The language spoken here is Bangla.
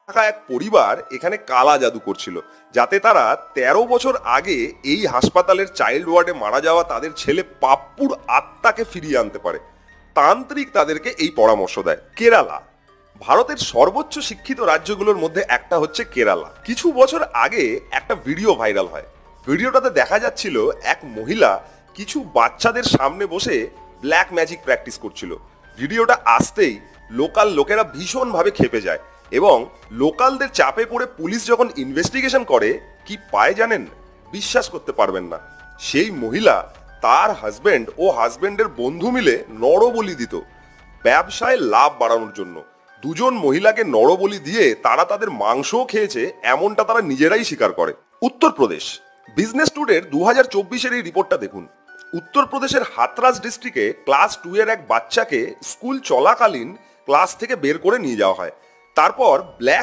থাকা এক পরিবার এখানে কালা জাদু করছিল, যাতে তারা ১৩ বছর আগে এই হাসপাতালের চাইল্ড ওয়ার্ডে মারা যাওয়া তাদের ছেলে পাপ্পুর আত্মাকে ফিরিয়ে আনতে পারে। তান্ত্রিক তাদেরকে এই পরামর্শ দেয়। কেরালা ভারতের সর্বোচ্চ শিক্ষিত রাজ্যগুলোর মধ্যে একটা হচ্ছে কেরালা। কিছু বছর আগে একটা ভিডিও ভাইরাল হয়। ভিডিওটাতে দেখা যাচ্ছিল এক মহিলা কিছু বাচ্চাদের সামনে বসে ব্ল্যাক ম্যাজিক প্র্যাকটিস করছিল। ভিডিওটা আসতেই লোকাল লোকেরা ভীষণভাবে ক্ষেপে যায় এবং লোকালদের চাপে পড়ে পুলিশ যখন ইনভেস্টিগেশন করে, কি পায় জানেন? বিশ্বাস করতে পারবেন না, সেই মহিলা তার হাজবেন্ড ও হাজবেন্ডের বন্ধু মিলে নরবলি দিত ব্যবসায় লাভ বাড়ানোর জন্য। দুজন মহিলাকে নরবলি দিয়ে তারা তাদের মাংসও খেয়েছে, এমনটা তারা নিজেরাই স্বীকার করে। উত্তরপ্রদেশ বিজনেস টুডের ২০২৪-এর এই রিপোর্টটা দেখুন। উত্তরপ্রদেশের হাতরাস ডিস্ট্রিক্টে ক্লাস 2 এর এক বাচ্চাকে স্কুল চলাকালীন ক্লাস থেকে বের করে নিয়ে যাওয়া হয়। তারপর ব্ল্যাক